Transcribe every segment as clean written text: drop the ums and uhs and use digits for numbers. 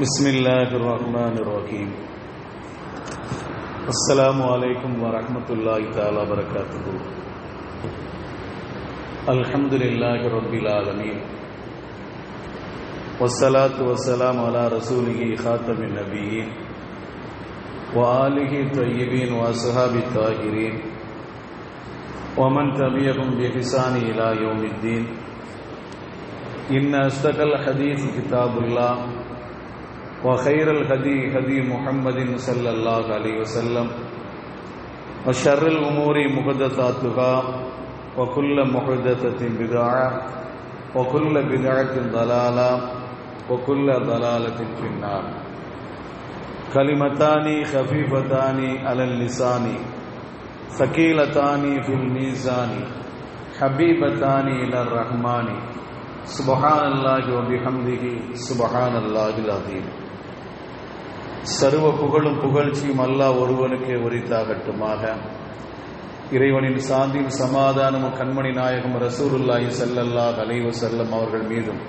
Bismillahirrahmanirrahim. Assalamu alaikum wa rahmatullahi ta'ala wa barakatuhu. Alhamdulillahi rabbil alameen. Wassalatu wassalamu ala rasulihi khatamin nabiyyin wa alihi tayyibin wa ashabi tahirin wa man tabi'ahum bi ihsani ila yaumiddin. Inna asdaqal hadith kitabullah وخير الهدي هدي محمد صلى الله عليه وسلم وشر الأمور محدثاتها وكل محدثة بدعة وكل بدعة ضلالة وكل ضلالة في النار. كلمتان خفيفتان على اللسان ثقيلتان في الميزان حبيبتان إلى الرحمن سبحان الله وبحمده سبحان الله العظيم. சர்வ புகழும் புகழ்ச்சியும் அல்லாஹ் ஒருவனுக்கே உரித்தாகட்டுமாக. இறைவனின் சாந்தியும் சமாதானமும் கண்மணி நாயகம் ரசூலுல்லாஹி ஸல்லல்லாஹு அலைஹி வஸல்லம் அவர்கள் மீதும்,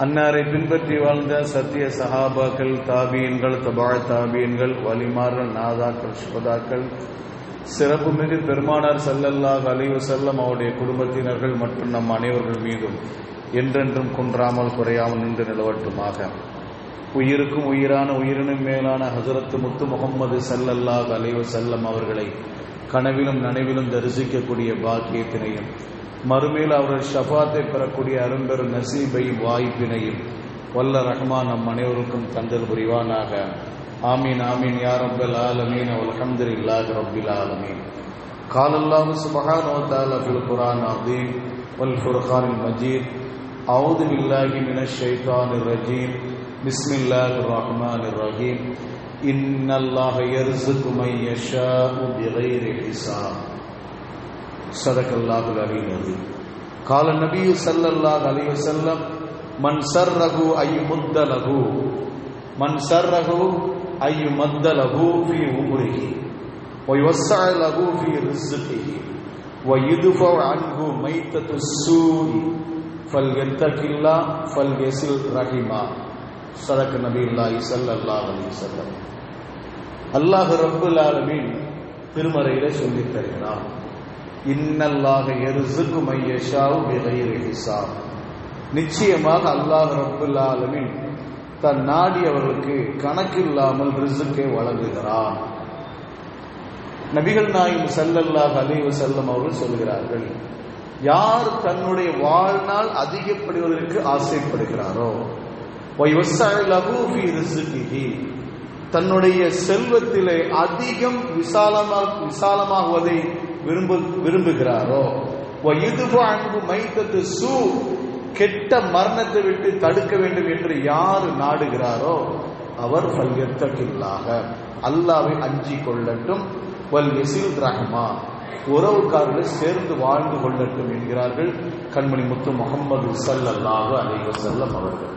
அன்னாரை பின்பற்றி வாழ்ந்த சத்திய சஹாபாக்கள், தாபீன்கள், தபா தாபீன்கள், வலிமார்கள், நாதாக்கள், சுபதாக்கள், சிறப்பு மிகு பெருமானார் ஸல்லல்லாஹு அலைஹி வஸல்லம் அவருடைய குடும்பத்தினர்கள் மற்றும் நம் அனைவர்கள் மீதும் என்றென்றும் குன்றாமல் குறையாமல் நின்று நிலவட்டுமாக. உயிருக்கும் உயிரான உயிரினும் மேலான ஹஜரத்து முத்து முகம்மது ஸல்லல்லாஹு அலைஹி வஸல்லம் அவர்களை கனவிலும் நனவிலும் தரிசிக்கக்கூடிய பாக்கியத்தினையும், மறுமையில் அவர்கள் ஷஃபாத்தை பெறக்கூடிய அரும்பெரும் நசீபையும் வாய்ப்பினையும் வல்ல ரஹ்மான் நம் அனைவருக்கும் தந்தல் புரிவானாக. ஆமீன் ஆமீன் யா ரப்பல் ஆலமீன். அல்ஹம்துலில்லாஹி ரப்பில் ஆலமீன். قال الله سبحانه وتعالى في القرآن العظيم والفرقان المجيد. أعوذ بالله من الشيطان الرجيم. بسم الله الرحمن الرحيم. إن الله يرزق من يشاء بغير حساب. صدق الله العلي العظيم. قال النبي صلى الله عليه وسلم من سره أن يمد له في عمره ويوسع له في رزقه ويدفع عنه ميتة السوء فليتق الله فليصل رحمه. صدق நபியுல்லாஹி ஸல்லல்லாஹு அலைஹி வஸல்லம். அல்லாஹ் ரப்பல் ஆலமீன் திருமறையிலே சொல்லித் தருகிறார், இன்னல்லாஹ யர்ஸுகு மன் யஷாஉ பிகைரி ஹிசாப். நிச்சயமாக அல்லாஹ் ரப்பல் ஆலமீன் தன் நாடியவர்களுக்கு கணக்கில்லாமல் ரிஸ்கை வழங்குகிறான். நபிகள் நாயகம் ஸல்லல்லாஹு அலைஹி வஸல்லம் அவர்கள் சொல்கிறார்கள், யார் தன்னுடைய வாழ்நாள் அதிகப்படுவதற்கு ஆசைப்படுகிறாரோ, தன்னுடைய செல்வத்திலே அதிகம் விசாலமாகுவதை விரும்புகிறாரோ, கெட்ட மரணத்தை விட்டு தடுக்க வேண்டும் என்று யார் நாடுகிறாரோ அவர் அல்லாஹ்வை அஞ்சி கொள்ளட்டும், உறவுக்காரர்களை சேர்ந்து வாழ்ந்து கொள்ளட்டும் என்கிறார்கள் கண்மணி முத்து முகம்மது ஸல்லல்லாஹு அலைஹி வஸல்லம் அவர்கள்.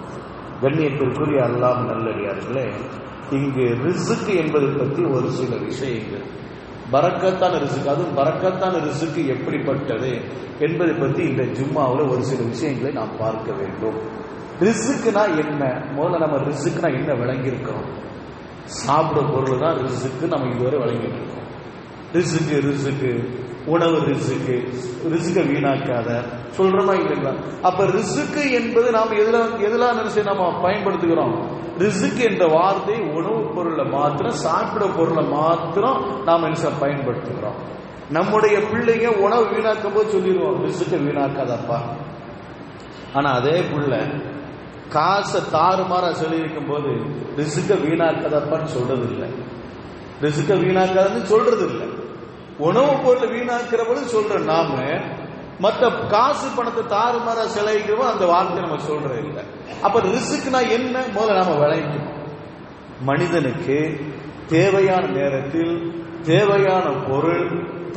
கண்ணியத்திற்குரிய அல்லாஹ் நல்லடியார்களே, இங்கு ரிஸ்க் என்பதை பற்றி ஒரு சில விஷயங்கள், பரக்கத்தான ரிஸ்க், அதுவும் பரக்கத்தான ரிஸ்க் எப்படிப்பட்டது என்பதை பற்றி இந்த ஜும்மாவில் ஒரு சில விஷயங்களை நாம் பார்க்க வேண்டும். ரிஸ்க்னா என்ன? முதல்ல நம்ம ரிஸ்க்னா என்ன விளங்கியிருக்கிறோம்? சாப்பிட பொருள் தான் ரிஸ்க். நம்ம இதுவரை விளங்கிட்டு இருக்கோம். ரிஸ்க் உணவு, ரிஸ்கை வீணாக்காத சொல்றோமா இல்லைங்களா? அப்ப ரிஸ்க் என்பது நாம் எதெல்லாம் நினைச்சு நம்ம பயன்படுத்துகிறோம்? ரிஸ்க் என்ற வார்த்தை உணவு பொருளை மாத்திரம், சாப்பிட பொருளை மாத்திரம் நாம் என்ன பயன்படுத்துகிறோம். நம்முடைய பிள்ளைங்க உணவு வீணாக்கும் போது சொல்லிடுவோம், ரிஸ்கை வீணாக்காதப்பா. ஆனா அதே பிள்ளை காசை தாறுமாறா சொல்லியிருக்கும் போது ரிஸ்கை வீணாக்காதப்பான்னு சொல்றது இல்லை, ரிஸ்கை வீணாக்காதன்னு சொல்றது இல்லை. உணவு பொருள் வீணாக்கிற போது சொல்ற நாம, மற்ற காசு பணத்தை தாறுமாறா செலவிக்கிறோமோ அந்த வார்த்தை நம்ம சொல்றது இல்லை. அப்ப ரிஸ்க்னா என்ன முதல்ல நாம விளங்கிக்கணும். மனிதனுக்கு தேவையான நேரத்தில் தேவையான பொருள்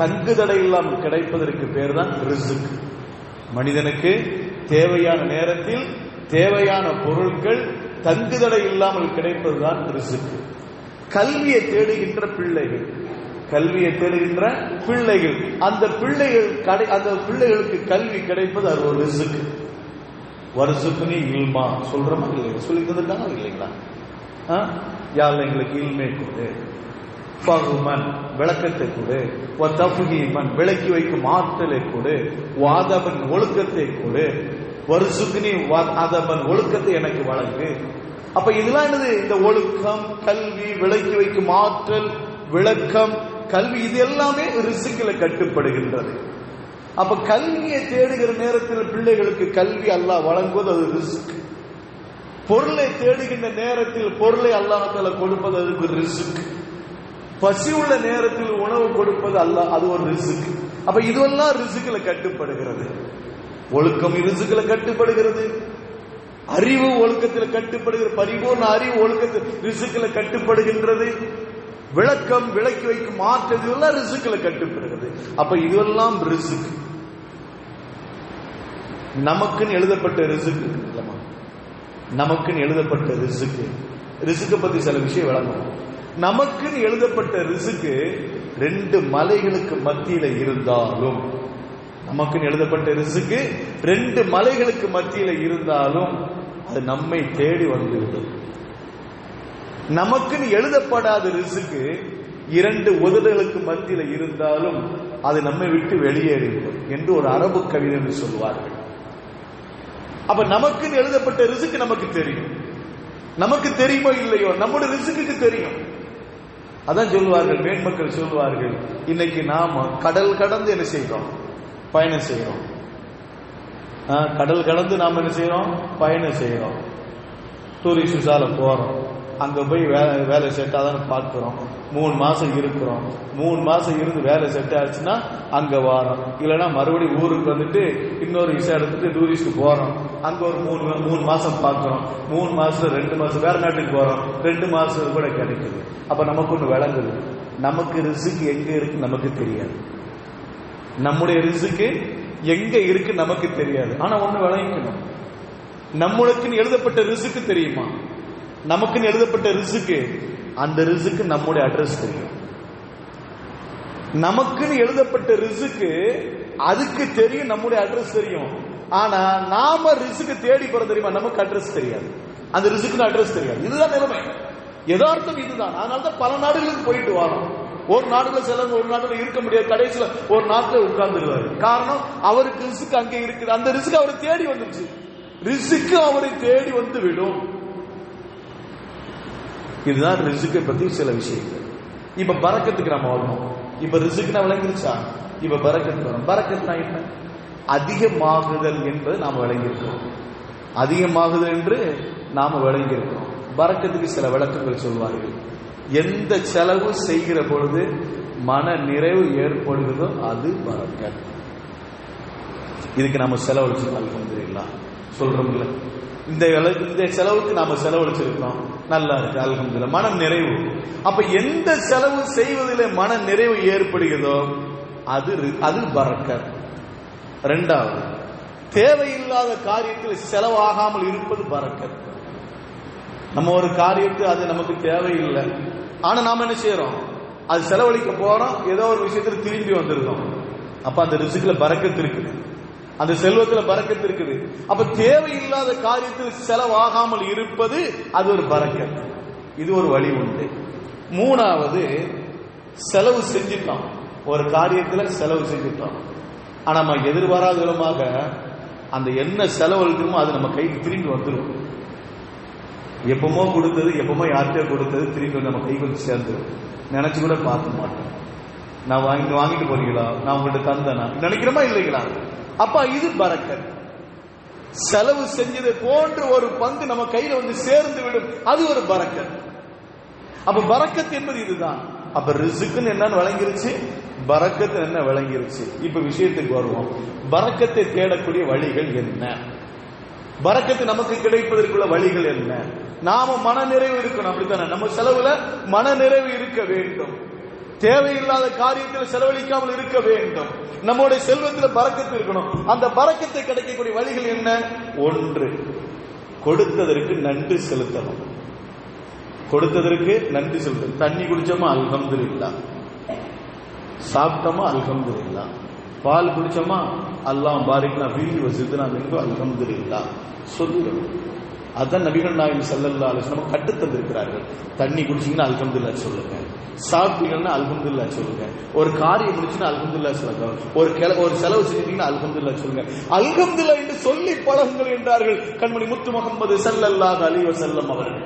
தங்குதடை இல்லாமல் கிடைப்பதற்கு பேர் தான் ரிஸ்க். மனிதனுக்கு தேவையான நேரத்தில் தேவையான பொருட்கள் தங்குதடை இல்லாமல் கிடைப்பதுதான் ரிஸ்க். கல்வியை தேடுகின்ற பிள்ளைகள், அந்த பிள்ளைகளுக்கு கல்வி கிடைப்பது அது ஒரு ரிஸ்க். வருசுக்குனி இல்மா சொல்றோமா இல்லையா? சொல்லி தந்துட்டாங்க இல்லைங்களா? யாழ் எங்களுக்கு இல்மை கொடு, ஃபஹ்மன் விளக்கத்தை கொடு, வதஃஹீமன் விளக்கி வைக்கும் ஆற்றலை கொடு, வாதபன் ஒழுக்கத்தை கொடு, வர்சுக்னி அதபன் ஒழுக்கத்தை எனக்கு வழங்கு. அப்ப இதெல்லாம் என்னது? இந்த ஒழுக்கம், கல்வி, விளக்கி வைக்கும் ஆற்றல், விளக்கம், கல்வி, இது எல்லாமே ரிஸ்கில் கட்டுப்படுகின்றது. அப்ப கல்வியை தேடுகிற நேரத்தில் பிள்ளைகளுக்கு கல்வி அல்லாஹ் வழங்குவது அது ரிஸ்க். பொருளை தேடுகின்ற நேரத்தில் பொருளை அல்லாஹ் தஆலா கொடுப்பது அதுக்கு ரிஸ்க். பசி உள்ள நேரத்தில் உணவு கொடுப்பது அல்லாஹ், அது ஒரு ரிஸ்க். அப்ப இதுவெல்லாம் ரிஸ்க்ல கட்டுப்படுகிறது. ஒழுக்கம் ரிஸ்க்ல கட்டுப்படுகிறது, அறிவு ஒழுக்கத்தில் கட்டுப்படுகிறது, பரிபூர்ண அறிவு ஒழுக்கத்தில் ரிஸ்க்ல கட்டுப்படுகின்றது, விளக்கம், விளக்கி வைக்கும் ஆற்றல், இதெல்லாம் ரிஸ்க்ல கட்டுப்படுகிறது. அப்ப இதுவெல்லாம் ரிஸ்க். நமக்குன்னு எழுதப்பட்ட ரிஸ்க் இல்லமா, நமக்குன்னு எழுதப்பட்ட ரிஸ்க். ரிஸ்க பத்தி சில விஷயம் விளங்கணும். நமக்குன்னு எழுதப்பட்ட ரிஸ்க் 2 மலைகளுக்கு மத்தியில இருந்தாலும், நமக்குன்னு எழுதப்பட்ட ரிஸ்க் 2 மலைகளுக்கு மத்தியில இருந்தாலும் அது நம்மை தேடி வந்துவிடும். நமக்குன்னு எழுதப்படாத ரிஸ்க் 2 உதடுகளுக்கு மத்தியில இருந்தாலும் அது நம்மை விட்டு வெளியேறிவிடும் என்று ஒரு அரபு கவிதை என்று சொல்வார்கள். அப்ப நமக்குன்னு எழுதப்பட்ட ரிஸ்க் நமக்கு தெரியும். நமக்கு தெரியுமோ இல்லையோ, நம்முடைய ரிஸ்க்கு தெரியும். அதான் சொல்வார்கள், மேன்மக்கள் சொல்வார்கள், இன்னைக்கு நாம கடல் கடந்து என்ன செய்யறோம்? பயணம் செய்யறோம். கடல் கடந்து நாம என்ன செய்யறோம்? பயணம் செய்யறோம். டூரிஸ்ட் விசால போறோம், அங்க போய் வேலை செட் ஆதான்னு பார்க்கிறோம். 3 மாசம் இருக்கிறோம். 3 மாசம் இருந்து வேலை செட் ஆச்சுன்னா அங்க வாரோம். இல்லைன்னா மறுபடியும் ஊருக்கு வந்துட்டு இன்னொரு விசா எடுத்துட்டு டூரிஸ்ட் போறோம். அங்க ஒரு 3 மாசம் பார்க்கிறோம். 3 மாசம் 2 மாசம் வேற நாட்டுக்கு போறோம். 2 மாசம் கூட கிடைக்குது. அப்ப நமக்கு ஒண்ணு விளங்குது, நமக்கு ரிஸ்க் எங்க இருக்கு நமக்கு தெரியாது. நம்முடைய ரிஸ்க் எங்க இருக்கு நமக்கு தெரியாது. ஆனா ஒண்ணு விளங்கிக்கணும், நம்மளுக்குன்னு எழுதப்பட்ட ரிஸ்க் தெரியுமா? நமக்குன்னு எழுதப்பட்ட ரிஸ்க், அந்த ரிஸ்க் நம்முடைய அட்ரஸ் தெரியும். நமக்குன்னு எழுதப்பட்ட ரிஸ்க் அதுக்கு தெரியும், நம்முடைய அட்ரஸ் தெரியும். ஆனா நாம ரிஸ்க் தேடி போற தெரியுமா? நமக்கு அட்ரஸ் தெரியாது, அந்த ரிஸ்க்கு அட்ரஸ் தெரியாது. இதுதான் நிலைமை, யதார்த்தம் இதுதான். அதனாலதான் பல நாடுகளுக்கு போயிட்டு வரோம். ஒரு நாடுல சிலர் ஒரு நாடுல இருக்க முடியாது, கடைசியில ஒரு நாட்டுல உட்கார்ந்துருவாரு. காரணம், அவருக்கு ரிஸ்க் அங்கே இருக்குது. அந்த ரிஸ்க் அவரை தேடி வந்துருச்சு. ரிஸ்க் அவரை தேடி வந்து விடும். இதுதான் ரிஸ்கை பத்தி சில விஷயங்கள். இப்ப பரக்கத்துக்கு நம்ம வரணும். இப்ப ரிஸ்க்னா விளங்கிருச்சா? இப்ப பரக்கத்துக்கு வரும். பரக்கத்னா என்ன? அதிகமாகுதல் என்பது நாம விளங்கியிருக்கிறோம். அதிகமாகுதல் என்று நாம விளங்கியிருக்கிறோம். பரக்கத்துக்கு சில விளக்கங்கள் சொல்வார்கள். எந்த செலவு செய்கிற பொழுது மன நிறைவு ஏற்படுகிறதோ அது பரக்கத். இதுக்கு நாம செலவழிச்சு அல்ஹம்துலில்லாஹ் சொல்றோம்ல, இந்த செலவுக்கு நாம செலவழிச்சிருக்கோம், நல்லா இருக்கு அல்ஹம்துலில்லாஹ், மன நிறைவு. அப்ப எந்த செலவு செய்வதிலே மன நிறைவு ஏற்படுகிறதோ அது பரக்கத். 2வது, தேவையில்லாத காரியத்தில் செலவாகாமல் இருப்பது பரக்கத். நம்ம ஒரு காரியத்தை அது நமக்கு தேவையில்லை, ஆனா நாம என்ன செய்யறோம்? அது செலவழிக்க போறோம், ஏதோ ஒரு விஷயத்துல திரும்பி வந்துருக்கோம். அப்ப அந்த ரிஸ்க்ல பரக்கத் இருக்குது, அந்த செல்வத்துல பரக்கத் இருக்குது. அப்ப தேவையில்லாத காரியத்தில் செலவாகாமல் இருப்பது அது ஒரு பரக்கத். இது ஒரு வழி உண்டு. 3வது, செலவு செஞ்சிட்டோம், ஒரு காரியத்துல செலவு செஞ்சிட்டோம், ஆனா நம்ம எதிர்பாராத விதமாக அந்த என்ன செலவழிக்கிறோமோ அது நம்ம கைக்கு திரும்பி வந்துடும். எப்பமோ கொடுத்தது, எப்பமோ யார்கிட்ட கொடுத்தது திரும்பி நம்ம கைக்கு வந்து சேர்ந்துடும். நினைச்சு கூட பார்க்க மாட்டோம். நான் வாங்கிட்டு போறீங்களா, நான் உங்கள்கிட்ட தந்தேனா நினைக்கிறோமா இல்லைங்களா? அப்ப இது பரக்கத். செலவு செஞ்சதை போன்ற ஒரு பங்கு நம்ம கையில வந்து சேர்ந்து விடும், அது ஒரு பரக்கத். அப்ப பரக்கத் என்பது இதுதான். அப்ப ரிஸ்க்குன்னு என்னன்னு விளங்கிருச்சு, பரக்கத்து என்ன விளங்கிருச்சு. இப்ப விஷயத்துக்கு வருவோம். பரக்கத்தை தேடக்கூடிய வழிகள் என்ன? பரக்கத்து நமக்கு கிடைப்பதற்குள்ள வழிகள் என்ன? நாம மன நிறைவு இருக்கணும், அப்படித்தானே? நம்ம செலவுல மன நிறைவு இருக்க வேண்டும், தேவையில்லாத காரியத்தில் செலவழிக்காமல் இருக்க வேண்டும், நம்முடைய செல்வத்தில் பரக்கத்து இருக்கணும். அந்த பரக்கத்தை கிடைக்கக்கூடிய வழிகள் என்ன? 1, கொடுத்ததற்கு நன்றி செலுத்தணும். கொடுத்ததற்கு நன்றி செலுத்தணும். தண்ணி குடிச்சோமா அல்ஹம்துலில்லாஹ், சாப்பிட்டோமா அல்ஹம்துலில்லாஹ், பால் குடிச்சோமா அல்லாஹ் பாரிக்னா ஃபீஹி வஸித்னா மின்ஹு அல்ஹம்துலில்லாஹ் சொல்லிடணும். அதான் நபிகள் நாயகம் ஸல்லல்லாஹு அலைஹி வஸல்லம் கற்று தந்திருக்கிறார்கள். தண்ணி குடிச்சீங்கன்னா அல்ஹம்துலில்லாஹ் சொல்லுங்க, சாப்பிட்டீங்கன்னா அல்ஹம்துலில்லாஹ் சொல்லுங்க, ஒரு காரியம் முடிச்சுன்னா அல்ஹம்துலில்லாஹ் சொல்லுங்க, ஒரு செலவு செஞ்சீங்கன்னா அல்ஹம்துலில்லாஹ் சொல்லுங்க, அல்ஹம்துலில்லாஹ் என்று சொல்லி பழகுங்கள் என்றார்கள் கண்மணி முத்து முஹம்மது ஸல்லல்லாஹு அலைஹி வஸல்லம் அவர்கள்.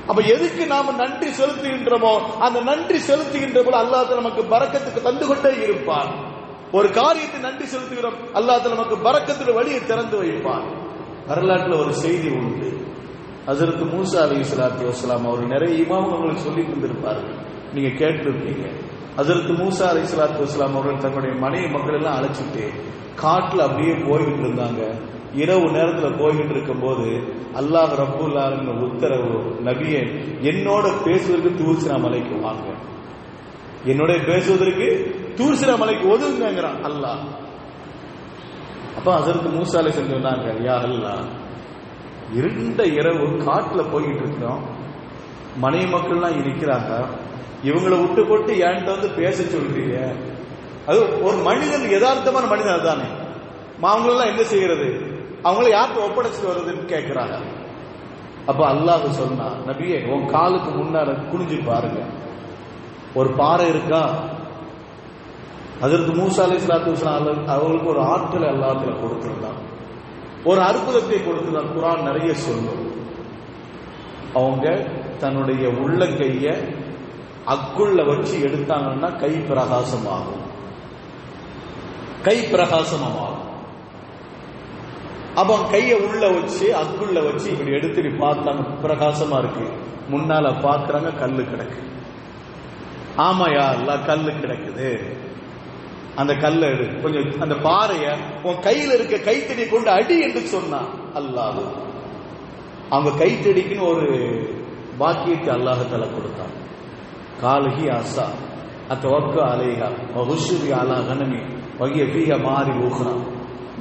அப்ப எதுக்கு நாம நன்றி செலுத்துகின்றோமோ அந்த நன்றி செலுத்துகின்ற போது அல்லாஹ் தஆலா நமக்கு பரக்கத்துக்கு தந்து கொண்டே இருப்பார். ஒரு காரியத்தை நன்றி செலுத்துகிறோம், அல்லாஹ் தஆலா நமக்கு பரக்கத்துக்கு வழியை திறந்து வைப்பார். வரலாற்றில் ஒரு செய்தி உண்டு. ஹஜ்ரத் மூசா அலைஹிஸ்ஸலாத்து வஸ்ஸலாம் அவர்கள் நிறைய இமாம் உங்களுக்கு சொல்லி தந்திருப்பார்கள், நீங்க கேட்டிருப்பீங்க. ஹஜ்ரத் மூசா அலைஹிஸ்ஸலாத்து வஸ்ஸலாம் அவர்கள் தன்னுடைய மனைவி மக்கள் எல்லாம் அழைச்சிட்டு காட்டுல அப்படியே போய்கிட்டு இருந்தாங்க. இரவு நேரத்தில் போய்கிட்டு இருக்கும் போது அல்லாஹ் ரப்புல் ஆலமீன் உத்தரவு, நபியே என்னோட பேசுவதற்கு தூர் சினா மலைக்கு வாங்க, என்னோட பேசுவதற்கு தூர் சினா மலைக்கு ஒதுங்குங்கிறான் அல்லாஹ். அப்ப ஹஜ்ரத் மூசா அலைஹிஸ்ஸலாம் சொன்னாங்க, யா அல்லாஹ், இருண்ட இரவு காட்டுல போய்கிட்டு இருக்கிறோம், மனைவி மக்கள்லாம் இருக்கிறாங்க, இவங்களை விட்டு போட்டு என்கிட்ட வந்து பேச சொல்றீங்க. அது ஒரு மனிதன், யதார்த்தமான மனிதன் அதுதானே, அவங்களெல்லாம் என்ன செய்யறது, அவங்கள யார்கிட்ட ஒப்படைச்சிட்டு வருதுன்னு கேட்கிறாங்க. அப்ப அல்லாஹ் சொன்னா, நபியே உன் காலுக்கு முன்னால குனிஞ்சு பாருங்க, ஒரு பாறை இருக்கா. ஹஜ்ரத் மூசா அலைஹிஸ்ஸலாத்து வஸ்ஸலாம் அவங்களுக்கு ஒரு ஆற்றலை அல்லாஹ் கொடுத்திருந்தான், ஒரு அற்புதத்தை கொடுத்திருந்தான். குர்ஆன் நிறைய சொல்லும், அவங்க தன்னுடைய உள்ளங்கைய அக்குள்ள வச்சு எடுத்தாங்கன்னா கை பிரகாசமாகும், கை பிரகாசமாகும். அப்ப கைய உள்ள வச்சு அக்குள்ள வச்சு இப்படி எடுத்துட்டு பார்த்தாங்க, பிரகாசமா இருக்கு. முன்னால பாக்குறாங்க, கல்லு கிடக்கு. ஆமாயா அல்லாஹ், கல்லு கிடக்குது. அந்த கல்லை எடு, கொஞ்சம் அந்த பாறைய உன் கையில இருக்க கைத்தடி கொண்டு அடி என்று சொன்னான் அல்லாஹ். அவங்க கைத்தடிக்குன்னு ஒரு பாக்கியத்தை அல்லாஹ் தஆலா கொடுத்தான். காலஹி ஆசா அத்தவக்க அலைஹா வஹுஷுரி அலா கனமி வகிய ஃபீஹா மாரி ஊஹ்ரா.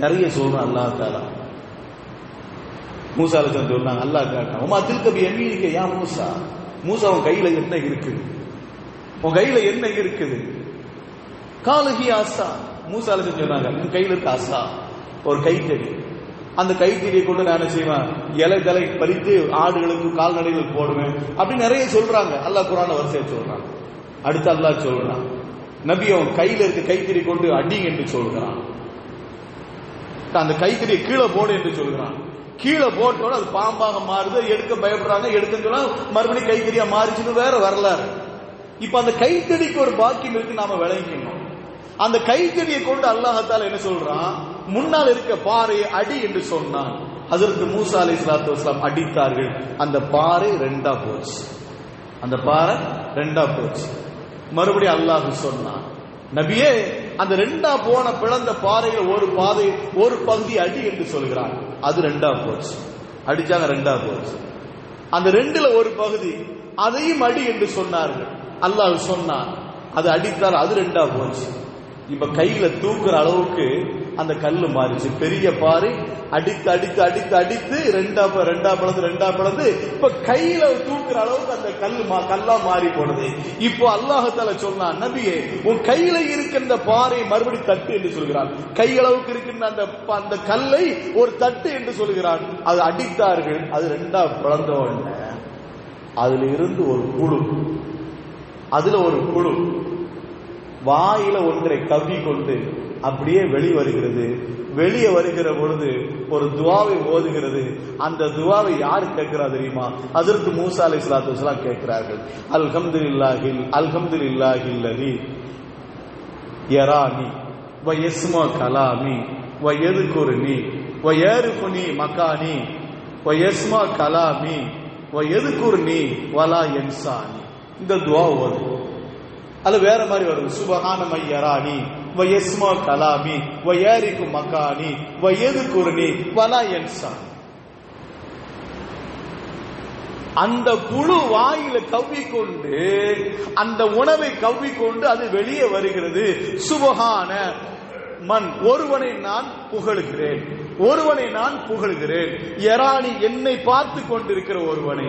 நிறைய சொல்றான் அல்லாஹ் தஆலா. மூசா அலைஹிஸ்ஸலாம் சொன்னாங்க, அல்லாஹ் கேட்டான், உமா தில்க பி யமீனிக யா மூசா, மூசா உன் கையில என்ன இருக்குது, உன் கையில என்ன இருக்குது. காலஹி ஆசா, மூசா அலைஹிஸ்ஸலாம் சொன்னாங்க, உன் கையில இருக்க ஆசா ஒரு கைத்தடி, அந்த கைத்தடியை கொண்டு நான் என்ன செய்வேன், இலை தலை பறித்து ஆடுகளுக்கு கால்நடைகளுக்கு போடுவேன் அப்படி நிறைய சொல்றாங்க. அல்லாஹ் குர்ஆன்ல வரிசையா சொல்றான். அடுத்து அல்லாஹ் சொல்றான், நபி அவன் கையில இருக்க கைத்தடி கொண்டு அடி என்று சொல்கிறான், அந்த கைத்தடியை கீழே போடு என்று சொல்கிறான். கீழே போட்டோட அது பாம்பாக மாறுது, எடுக்க பயப்படுறாங்க, எடுக்க சொன்னா மறுபடியும் கைத்தடியா மாறிச்சுன்னு வேற வரலாறு. இப்ப அந்த கைத்தடிக்கு ஒரு பாக்கியம் இருக்கு, நாம விளங்கிக்கணும். அந்த கைத்தடியை கொண்டு அல்லாஹ் தஆலா என்ன சொல்றான், முன்னால் இருக்க பாறையை அடி என்று சொன்னான். ஹஜ்ரத் மூசா அலைஹிஸ்ஸலாத்து வஸ்ஸலாம் அடித்தார்கள், அந்த பாறை ரெண்டா போச்சு, அந்த பாறை ரெண்டா போச்சு. மறுபடியும் அல்லாஹ் சொன்னான், நபியே அந்த ரெண்டா போன பிளந்த பாறையில் ஒரு பகுதி அடி என்று சொல்கிறான், அது ரெண்டா போச்சு. அடிச்சாங்க, ரெண்டா போச்சு. அந்த ரெண்டுல ஒரு பகுதி அதையும் அடி என்று சொன்னார்கள். அல்லாஹ் சொன்னான், அது அடித்தார், அது ரெண்டா போச்சு. இப்ப கையில தூக்குற அளவுக்கு அந்த கல்லு மாறிச்சு. பெரிய பாறை அடித்து அடித்து அடித்து அடித்து ரெண்டா பிளந்து இப்ப கையில தூக்குற அளவுக்கு அந்த கல்லா மாறி போனது. இப்போ அல்லாஹ் தஆலா சொன்னான், நபியே உன் கையில இருக்கின்ற பாறை மறுபடி தட்டு என்று சொல்கிறான், கையளவுக்கு இருக்கின்ற அந்த கல்லை ஒரு தட்டு என்று சொல்கிறான். அது அடித்தார்கள், அது ரெண்டா பிளந்த உடனே அதுல இருந்து ஒரு புழு, அதுல ஒரு புழு வாயில ஒன்றை கவ்வி கொண்டு அப்படியே வெளிவருகிறது. வெளியே வருகிற பொழுது ஒரு துவாவை ஓதுகிறது. அந்த துவாவை யாரு கேட்கிறா தெரியுமா? ஹஜ்ரத் மூசா அலைஹிஸ்ஸலாத்து வஸ்ஸலாம் கேட்கிறார்கள். அல்ஹம்துலில்லாஹில்லதி யரானி வ யஸ்மா கலாமி வ யذ்குருனி வ யர்ஃபுனி மகானி வ யஸ்மா கலாமி வ யذ்குருனி வலா யன்சானி. இந்த துவா ஓது. அது வேற மாதிரி வரும். சுபஹான மையரானி வ யஸ்மா கலாமி வ யாரிகு மகானி வ யذ்குருனி வலா யன்சானி. அந்த புழு வாயில கவ்விக்கொண்டு அந்த உணவை கவ்விக்கொண்டு அது வெளியே வருகிறது. சுபஹான மன், ஒருவனை நான் புகழுகிறேன், ஒருவனை நான் புகழுகிறேன். யரானி, என்னை பார்த்து கொண்டிருக்கிற ஒருவனை.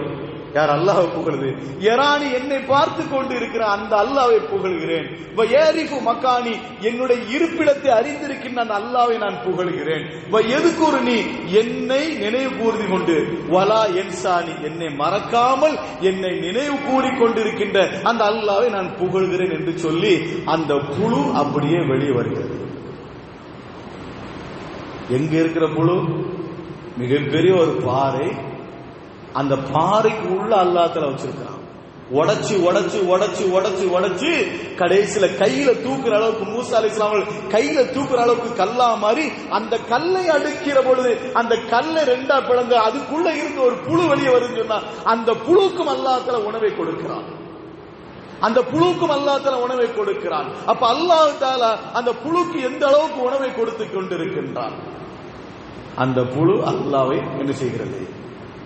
யார் அல்லாஹ்வை புகழுது. யரானி என்னை பார்த்து கொண்டு இருக்கிற அந்த அல்லாஹ்வை புகழ்கிறேன். வ யரிஃபு மகானி என்னுடைய இருப்பிடத்தை அறிந்திருக்கின்ற அந்த அல்லாஹ்வை நான் புகழ்கிறேன். வ யதுகுருனி என்னை நினைவு கூர்ந்து கொண்டு, வலா யன்சானி என்னை மறக்காமல் என்னை நினைவு கூறிக் கொண்டிருக்கின்ற அந்த அல்லாஹ்வை நான் புகழ்கிறேன் என்று சொல்லி அந்த புழு அப்படியே வெளியே வருகிறது. எங்க இருக்கிற புழு? மிகப்பெரிய ஒரு பாறை. அந்த பாறைக்கு உள்ள அல்லாஹ்ல வச்சிருக்கான். உடைச்சு உடைச்சு உடைச்சு உடைச்சு உடைச்சு கடைசியில கையில தூக்குற அளவுக்கு மூசா அலைஹிஸ்ஸலாம் அவர்கள் கையில தூக்குற அளவுக்கு கல்லா மாதிரி அந்த கல்லை அடுக்கிற பொழுது அந்த கல்லை ரெண்டா பிளந்து அதுக்குள்ள இருந்து ஒரு புழு வெளியே வருதுன்னு சொன்னா அந்த புழுக்கும் அல்லாஹ்ல உணவை கொடுக்கிறான். அந்த புழுக்கும் அல்லாஹ் உணவை கொடுக்கிறான். அப்ப அல்லாஹ் தஆலா அந்த புழுக்கு எந்த அளவுக்கு உணவை கொடுத்து கொண்டிருக்கின்றான். அந்த புழு அல்லாஹ்வை என்ன செய்கிறது?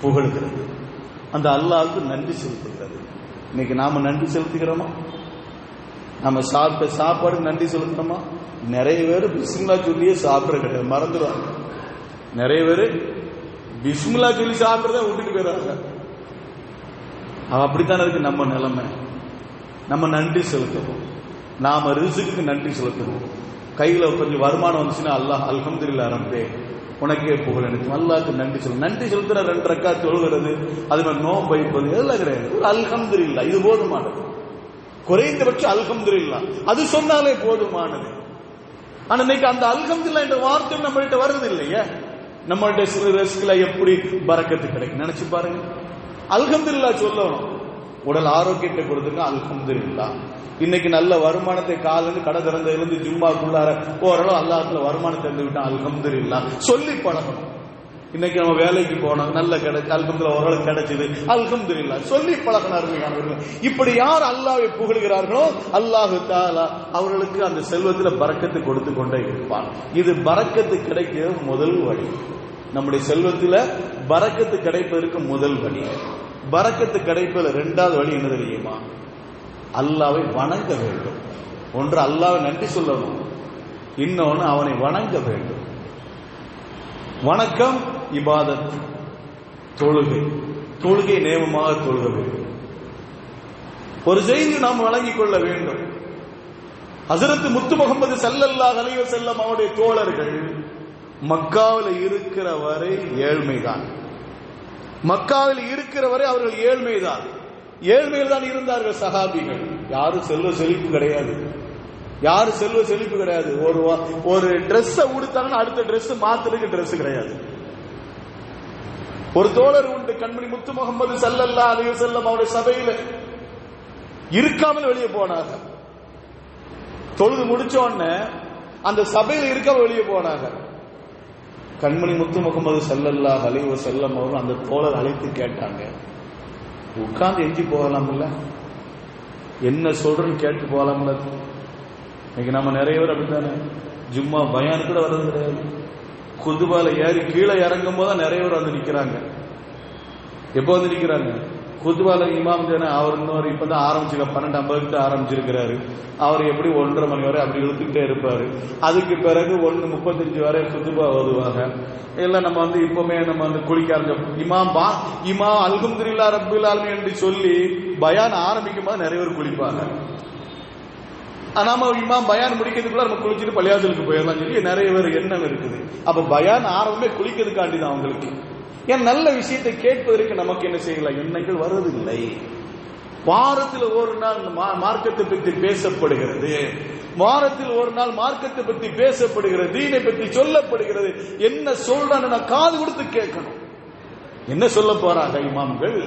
புகழ்கிறது. அந்த அல்லாஹ்வுக்கு நன்றி செலுத்துகிறது. இன்னைக்கு நாம நன்றி செலுத்துகிறோமா? நம்ம சாப்பிட்ட சாப்பாடு நன்றி செலுத்துறோமா? நிறைய பேர் பிஸ்மில்லா சொல்லியே சாப்பிட கிடையாது, மறந்துடுவாங்க. நிறைய பேர் பிஸ்மில்லா சொல்லி சாப்பிடுறத விட்டுட்டு போயிடுறாங்க. அப்படித்தானே இருக்கு நம்ம நிலைமை. நம்ம நன்றி செலுத்துவோம். நாம ரிஸ்க்கு நன்றி செலுத்துவோம். கையில கொஞ்சம் வருமானம் வந்துச்சுன்னா அல்லாஹ் அல்ஹம்துலில்லாஹ் ரப்பே உனக்கே புகழ் எனக்கு அல்லாஹ்க்கு நன்றி சொல்லு. நன்றி செலுத்துற 2 ரக்காத் தொழுகிறது, அது மாதிரி நோன்பு வைப்பது எல்லாம் கிடையாது. அல்ஹம்துலில்லாஹ் இது போதுமானது. குறைந்தபட்சம் அல்ஹம்துலில்லாஹ் அது சொன்னாலே போதுமானது. ஆனா இன்னைக்கு அந்த அல்ஹம்துலில்லாஹ் என்ற வார்த்தை நம்மள்கிட்ட வருது இல்லையா? நம்மள்கிட்ட சில ரிஸ்க்ல எப்படி பரக்கத்து கிடைக்கும் நினைச்சு பாருங்க. அல்ஹம்துலில்லாஹ் சொல்லணும். உடல் ஆரோக்கியத்தை கொடுத்துங்க அல்ஹம்துலில்லாஹ். இன்னைக்கு நல்ல வருமானத்தை காலிலிருந்து கடை திறந்ததுலேருந்து ஜும்மாக்குள்ளார ஓரளவு அல்லாஹ்ல வருமானத்தை தந்து விட்டான் அல்ஹம்துலில்லாஹ் சொல்லி பழகணும். இன்னைக்கு நம்ம வேலைக்கு போனோம், நல்ல கிடைச்சு அல்ஹம்துலில்லாஹ் ஓரளவு கிடைச்சது அல்ஹம்துலில்லாஹ் சொல்லி பழகினார்கள். இப்படி யார் அல்லாஹ்வை புகழ்கிறார்களோ அல்லாஹ் தஆலா அவர்களுக்கு அந்த செல்வத்தில் பரக்கத்து கொடுத்து கொண்டே இருப்பான். இது பரக்கத்து கிடைக்கிற முதல் வழி. நம்முடைய செல்வத்தில் பரக்கத்து கிடைப்பதற்கு முதல் வழி. பரக்கத்து கிடைப்பது 2வது வழி என்ன தெரியுமா? அல்லாஹ்வை வணங்க வேண்டும். ஒன்று அல்லாஹ்வை நன்றி சொல்லணும், இன்னொன்று அவனை வணங்க வேண்டும். வணக்கம் இபாதத், தொழுகை. தொழுகை நேமமாக தொழுக வேண்டும். ஒரு செய்தி நாம் வழங்கிக் கொள்ள வேண்டும். ஹஜ்ரத் முத்து முஹம்மது ஸல்லல்லாஹு அலைஹி வஸல்லம் அவருடைய தோழர்கள் மக்காவில் இருக்கிற வரை ஏழ்மைதான். மக்காவில் இருக்கிற வரை அவர்கள் ஏழ்மைதான். ஏழ்மையில் தான் இருந்தார்கள் சஹாபிகள். யாரும் செல்வ செழிப்பு கிடையாது. யாரும் செல்வ செழிப்பு கிடையாது. ஒரு டிரெஸ் உடுத்தாங்கன்னா அடுத்த டிரெஸ் மாத்துறதுக்கு டிரெஸ் கிடையாது. ஒரு தோழர் உண்டு, கண்மணி முத்து முஹம்மது ஸல்லல்லாஹு அலைஹி வஸல்லம் அவருடைய சபையில இருக்காமல் வெளியே போனாங்க. தொழுது முடிச்ச உடனே அந்த சபையில இருக்காமல் வெளியே போனாங்க. கண்மணி முத்து முஹம்மது ஸல்லல்லாஹு அலைஹி வஸல்லம் அவர்கள் அந்த தோழர் அழைத்து கேட்டாங்க, உட்கார்ந்து எஞ்சி போகலாம்ல, என்ன சொல்றேன்னு கேட்டு போகலாம்ல. இன்னைக்கு நம்ம நிறைய பேர் அப்படித்தானே, ஜும்மா பயான் கூட வர்றது கிடையாது. குதுபால ஏறி கீழே இறங்கும் போது நிறைய பேர் வந்து நிக்கிறாங்க. எப்போ வந்து நிக்கிறாங்க? குதுபால இமாம் தானே அவர் இன்னொரு இப்பதான் ஆரம்பிச்சு 12:50 ஆரம்பிச்சிருக்கிறாரு. அவர் எப்படி 1:30 மணி வரை அப்படி இழுத்துக்கிட்டே இருப்பாரு. அதுக்கு பிறகு 1:35 வரை குதுபா ஓதுவாங்க. எல்லாம் நம்ம வந்து இப்பவுமே நம்ம வந்து குளிக்க ஆரம்பிச்சோம். இமாம் அல்ஹம்துலில்லாஹ் ரப்பில் ஆலமீன் என்று சொல்லி பயான் ஆரம்பிக்கும் போது நிறைய பேர் குளிப்பாங்க. நாம இமாம் பயான் முடிக்கிறதுக்குள்ள நம்ம குளிச்சுட்டு பள்ளியாசலுக்கு போயிடலாம் சொல்லி நிறைய பேர் எண்ணம் இருக்குது. அப்ப பயான் ஆரம்பமே குளிக்கிறதுக்காண்டி தான் அவங்களுக்கு. ஏன் நல்ல விஷயத்தை கேட்பதற்கு நமக்கு என்ன செய்யலாம், எண்ணங்கள் வருவதில்லை. வாரத்தில் ஒரு நாள் மார்க்கத்தை பற்றி பேசப்படுகிறது, வாரத்தில் ஒரு நாள் மார்க்கத்தை பற்றி பேசப்படுகிறது, தீனை பற்றி சொல்லப்படுகிறது. என்ன சொல்றான்னு நான் காது கொடுத்து கேட்கணும். என்ன சொல்ல போறாங்க இமாம்கள்,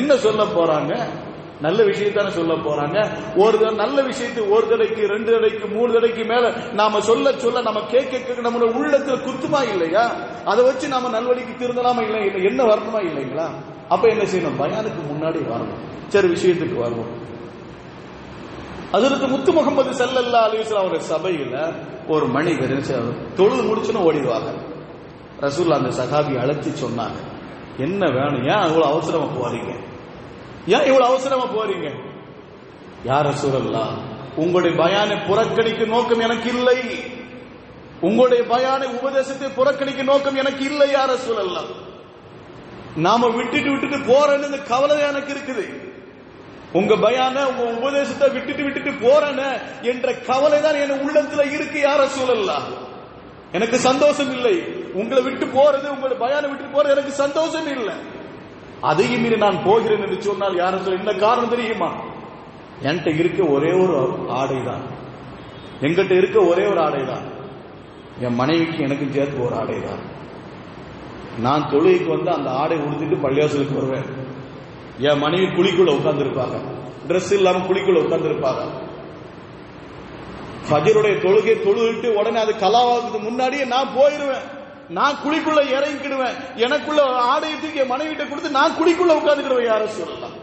என்ன சொல்ல போறாங்க? நல்ல விஷயத்தான சொல்ல போறாங்க. ஒரு நல்ல விஷயத்தை ஒரு தடவைக்கு 2 தடவைக்கு 3 தடவைக்கு மேல நாம சொல்ல சொல்ல நம்ம கேட்க நம்மளோட உள்ளத்துல குத்துமா இல்லையா? அதை வச்சு நாம நல்வழிக்கு திருந்தலாமா இல்லை, என்ன வரணுமா இல்லைங்களா? அப்ப என்ன செய்யணும்? பயானுக்கு முன்னாடி வரணும். சரி, விஷயத்துக்கு வருவோம். ஹஜ்ரத் முத்து முஹம்மது ஸல்லல்லாஹு அலைஹி வஸல்லம் அவருடைய சபையில ஒரு மனிதர் தொழுது முடிச்சுன்னு ஓடிடுவாங்க. ரசூலுல்லாஹ் அந்த சஹாபி அழைச்சி சொன்னாங்க, என்ன வேணும், ஏன் இவ்வளவு அவசரமா போறீங்க, ஏன் இவ்வளவு அவசரமா போறீங்க? யா ரசூலல்லாஹ், உங்களுடைய பயானை புறக்கணிக்க நோக்கம் எனக்கு இல்லை, உங்களுடைய பயானை உபதேசத்தை புறக்கணிக்க நோக்கம் எனக்கு இல்லை யா ரசூலல்லாஹ். நாம விட்டுட்டு போறேன்னு இந்த கவலை எனக்கு இருக்குது. உங்க பயான உங்க உபதேசத்தை விட்டுட்டு போறேன்னு என்ற கவலை தான் என் உள்ளத்துல இருக்கு. யா ரசூலல்லாஹ், எனக்கு சந்தோஷம் இல்லை. உங்களை விட்டு போறது, உங்களோட பயான விட்டு போறது எனக்கு சந்தோஷம் இல்லை. அதையும் மீறி நான் போகிறேன் என்று சொன்னால் யாரும் சொல்ல என்ன காரணம் தெரியுமா? என்கிட்ட இருக்க ஒரே ஒரு ஆடை தான், எங்கிட்ட இருக்க ஒரே ஒரு ஆடை தான், என் மனைவிக்கு எனக்கும் சேர்த்து ஒரு ஆடை தான். நான் தொழுகைக்கு வந்து அந்த ஆடை உடுத்திட்டு பள்ளியாசலுக்கு வருவேன். என் மனைவி குழிக்குள்ள உட்கார்ந்து இருப்பாங்க, டிரெஸ் இல்லாம குழிக்குள்ள உட்கார்ந்து இருப்பாங்க. ஃபஜ்ருடைய தொழுகை தொழுகிட்டு உடனே அது கலாவாக்கு முன்னாடியே நான் போயிருவேன். நான் குழிக்குள்ள இறங்கிடுவேன். எனக்குள்ள ஆடையை தூக்கி என் மனைவிட்ட கொடுத்து நான் குழிக்குள்ள உட்கார்ந்துக்கிடுவேன். யார சொல்லலாம்?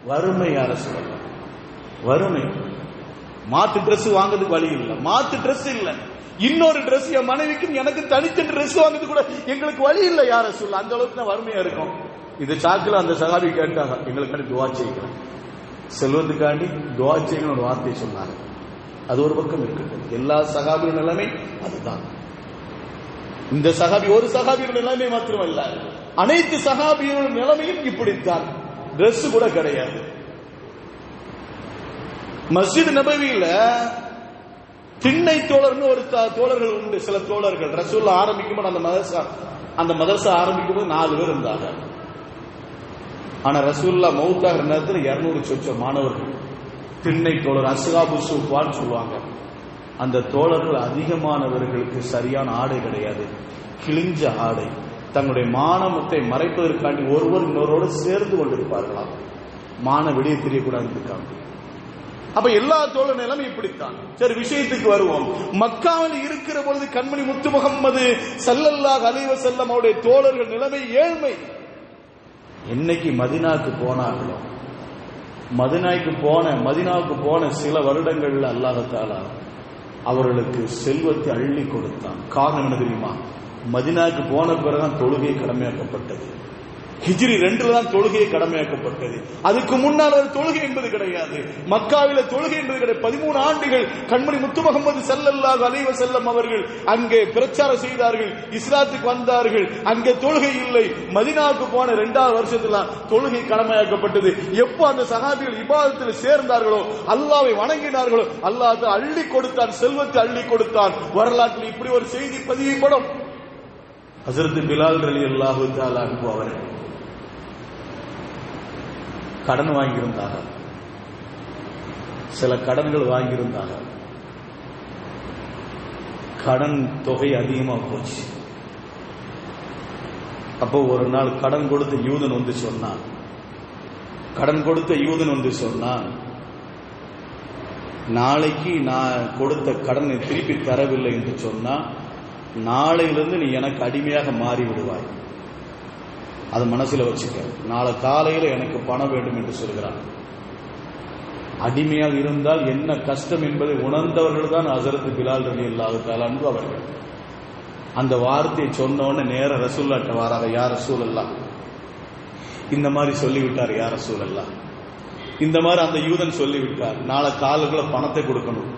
வறுமை. யார சொல்லலாம்? வறுமை. மாத்து டிரெஸ் வாங்குறதுக்கு வழி இல்லை, மாத்து டிரெஸ் இல்ல, இன்னொரு டிரெஸ் என் மனைவிக்கு எனக்கு தனித்த டிரெஸ் வாங்குறது கூட எங்களுக்கு வழி இல்லை. யார சொல்ல? அந்த அளவுக்கு நான் வறுமையா இருக்கும். இது சாக்குல அந்த சகாபி கேட்டாங்க, எங்களுக்காண்டி துவா செய்கிறேன், செல்வத்துக்காண்டி துவா செய்யணும் ஒரு வார்த்தை சொன்னாங்க. அது ஒரு பக்கம் இருக்கு. எல்லா சகாபியின் நிலைமை அதுதான். இந்த சகாபி ஒரு சகாபியோட நிலைமை மாத்திரமல்ல, அனைத்து சகாபியோட நிலைமையும் இப்படித்தான். டிரெஸ் கூட கிடையாது. மஸ்ஜித் நபவியில திண்ணை தோழர்னு ஒரு தோழர்கள் உண்டு. சில தோழர்கள் ரசூலுல்லாஹ் ஆரம்பிக்கும் போது அந்த மதரசா ஆரம்பிக்கும் போது 4 பேர் இருந்தாங்க. ஆனா ரசூலுல்லாஹ் மௌத்தாகிற நேரத்தில் 200 சொச்ச மாணவர்கள் திண்ணை தோழர் அஸ்ஹாபு சுஃபான்னு சொல்லுவாங்க. அந்த தோழர்கள் அதிகமானவர்களுக்கு சரியான ஆடை கிடையாது, கிழிஞ்ச ஆடை. தங்களுடைய மானமத்தை மறைப்பதற்காண்டி ஒருவர் இன்னொருவரோடு சேர்ந்து கொண்டிருப்பார்களாம், மான வெளியே தெரியக்கூடாது. அப்ப எல்லா தோழர் நிலைமை இப்படித்தான். சரி, விஷயத்துக்கு வருவோம். மக்காவில் இருக்கிற பொழுது கண்மணி முத்து முகம்மது ஸல்லல்லாஹு அலைஹி வஸல்லம் அவருடைய தோழர்கள் நிலைமை ஏழ்மை. என்னைக்கு மதீனாவுக்கு போனார்களோ, மதீனாவுக்கு போன சில வருடங்கள்ல அல்லாஹ் தஆலா அவர்களுக்கு செல்வத்தை அள்ளி கொடுத்தான். காரணம் என்ன தெரியுமா? மதீனாவுக்கு போன பிறகுதான் தொழுகை கடமையாக்கப்பட்டது. ஹிஜ்ரி 2 தான் தொழுகையை கடமையாக்கப்பட்டது. அதுக்கு முன்னால் ஒரு தொழுகை என்பது கிடையாது. மக்காவில தொழுகை என்பது கிடையாது. 13 ஆண்டுகள் கண்மணி முத்து முகம்மது ஸல்லல்லாஹு அலைஹி வஸல்லம் அவர்கள் அங்கே பிரச்சாரம் செய்தார்கள், இஸ்லாத்துக்கு வந்தார்கள். அங்கே தொழுகை இல்லை. மதீனாவுக்கு போன 2வது வருஷத்துல தொழுகை கடமையாக்கப்பட்டது. எப்போ அந்த சஹாபிகள் இபாதத்தில் சேர்ந்தார்களோ, அல்லாஹ்வை வணங்கினார்களோ, அல்லாஹ் அள்ளி கொடுத்தான், செல்வத்தை அள்ளி கொடுத்தான். வரலாற்றில் இப்படி ஒரு செய்தி பதிவுபடும். ஹஜ்ரத் பிலால் ரலியல்லாஹு தஆலா அன்ஹு அவர்கள் கடன் வாங்கியிருந்தாங்க, சில கடன்கள் வாங்கியிருந்தாங்க. கடன் தொகை அதிகமா போச்சு. அப்போ ஒரு நாள் கடன் கொடுத்த யூதன் வந்து சொன்னான், நாளைக்கு நான் கொடுத்த கடனை திருப்பி தரவில்லை என்று சொன்னா நாளையிலிருந்து நீ எனக்கு அடிமையாக மாறி விடுவாய். அது மனசுல வச்சுக்க. நாளை காலையில எனக்கு பணம் வேண்டும் என்று சொல்கிறான். அடிமையாக இருந்தால் என்ன கஷ்டம் என்பதை உணர்ந்தவர்கள் தான் ஹஜ்ரத் பிலால் ரலியல்லாஹு தஆலா அன்ஹு அவர்கள். அந்த வார்த்தையை சொன்ன உடனே நேர ரசூலுல்லாஹ்ட்ட வராங்க. யா ரசூலல்லாஹ், இந்த மாதிரி சொல்லிவிட்டார். யா ரசூலல்லாஹ், இந்த மாதிரி அந்த யூதன் சொல்லிவிட்டார், நாளை காலுக்குள்ள பணத்தை கொடுக்கணும்,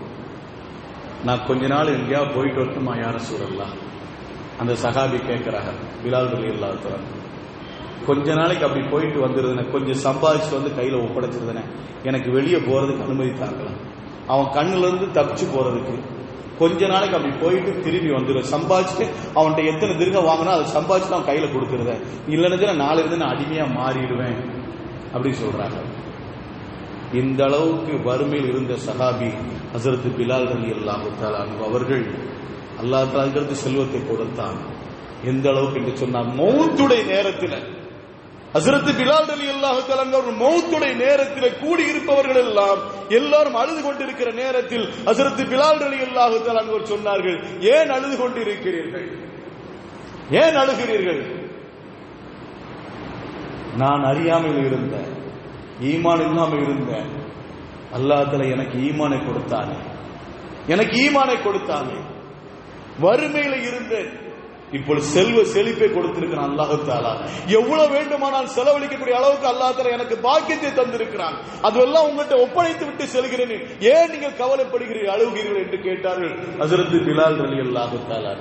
நான் கொஞ்ச நாள் எங்கேயாவது போயிட்டு வரட்டுமா யா ரசூலல்லாஹ்? அந்த சஹாபி கேட்கிறாங்க, பிலால் ரலியல்லாஹு தஆலா, கொஞ்ச நாளைக்கு அப்படி போயிட்டு வந்துருதுனே, கொஞ்சம் சம்பாதிச்சு வந்து கையில ஒப்படைச்சிருதுனே, எனக்கு வெளியே போறதுக்கு அனுமதி தாங்கலாம். அவன் கண்ணுல இருந்து தப்பிச்சு போறதுக்கு கொஞ்ச நாளைக்கு அப்படி போயிட்டு திரும்பி வந்துடும். சம்பாதிச்சுட்டு அவன்கிட்ட எத்தனை திருகம் வாங்கினா அதை சம்பாதிச்சுட்டு அவன் கையில கொடுத்துருத, இல்லைன்னு நாளை இருந்து நான் அடிமையா மாறிடுவேன் அப்படின்னு சொல்றாங்க. இந்த அளவுக்கு வறுமையில் இருந்த சஹாபி ஹஜ்ரத் பிலால் ரலியல்லாஹு தஆலா அன்ஹு அவர்கள் அல்லாஹ் தஆலா செல்வத்தை கொடுத்தான். எந்த அளவுக்கு என்று சொன்னார், மௌத்துடைய நேரத்தில் ஹஜ்ரத் பிலால் ரலியல்லாஹு தஆலா அவர்கள் மௌத்துடைய நேரத்தில் கூடியிருப்பவர்கள் எல்லாம் எல்லாரும் அழுது கொண்டிருக்கிற நேரத்தில் ஹஜ்ரத் பிலால் ரலியல்லாஹு தஆலா அவர்கள் சொன்னார்கள், ஏன் அழுது கொண்டிருக்கிறீர்கள், ஏன் அழுகிறீர்கள்? நான் அறியாமல் இருந்தேன், ஈமான் இல்லாமல் இருந்தேன், அல்லாஹ் தஆலா எனக்கு ஈமானை கொடுத்தானே, வறுமையில இருந்தேன், இப்பொழுது செல்வ செழிப்பை கொடுத்திருக்கிறான் அல்லாஹ் தஆலா. எவ்வளவு வேண்டுமானால் செலவழிக்கக்கூடிய அளவுக்கு அல்லாஹ் தஆலா எனக்கு பாக்கியத்தை தந்திருக்கிறான், அதுவெல்லாம் உங்கள்கிட்ட ஒப்படைத்து விட்டு செல்கிறேன், ஏன் நீங்கள் கவலைப்படுகிறீர்கள், அழுகிறீர்கள் என்று கேட்டார்கள் ஹஜ்ரத் பிலால் ரலியல்லாஹு தஆலா.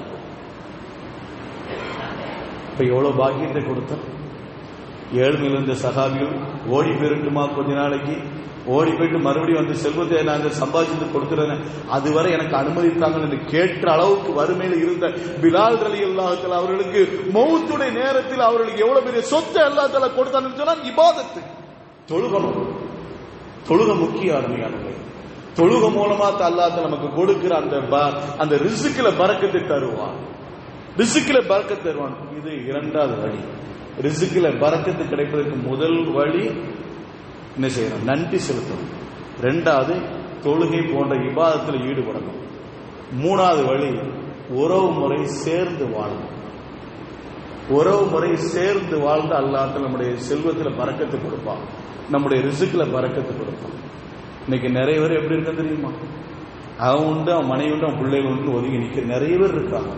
இப்ப எவ்வளவு பாக்கியத்தை கொடுத்தார், ஏழ்மையில் இருந்த சகாபிகள் ஓடி போயிருட்டுமா கொஞ்ச நாளைக்கு, ஓடி போயிட்டு மறுபடியும் வந்து செல்வத்தை நாங்கள் சம்பாதிச்சு கொடுத்துறேன், அதுவரை எனக்கு அனுமதித்தாங்க என்று கேட்ட அளவுக்கு வறுமையில் இருந்த பிலால் ரலியல்லாஹு தஆலா அவர்களுக்கு மௌத்துடைய நேரத்தில் அவர்களுக்கு எவ்வளவு பெரிய சொத்தை அல்லாஹ் தஆலா கொடுத்தான்னு சொன்னா இபாதத்து. தொழுகணும், தொழுக முக்கிய அருமையானது. தொழுக மூலமா அல்லாஹ் தஆலா நமக்கு கொடுக்கிற அந்த ரிஸ்க்ல பரக்கத்தை தருவான், ரிஸ்க்ல பரக்கத்தை தருவான். இது இரண்டாவது வழி. ரிஸ்க்ல பரக்கத்து கிடைப்பதற்கு முதல் வழி என்ன செய்யணும்? நன்றி செலுத்தணும். ரெண்டாவது தொழுகை போன்ற இபாதத்தில் ஈடுபடணும். மூணாவது வழி உறவு முறை சேர்ந்து வாழணும். உறவு முறை சேர்ந்து வாழ்ந்து அல்லாஹ் நம்முடைய செல்வத்தில் பரக்கத்து கொடுப்பான், நம்முடைய ரிஸ்க்ல பரக்கத்து கொடுப்பான். இன்னைக்கு நிறைய பேர் எப்படி இருக்க தெரியுமா? அவன் உண்டு, அவன் மனைவி உண்டு, அவன் பிள்ளைகள் உண்டு ஒதுங்கி நிற்க நிறைய பேர் இருக்காங்க.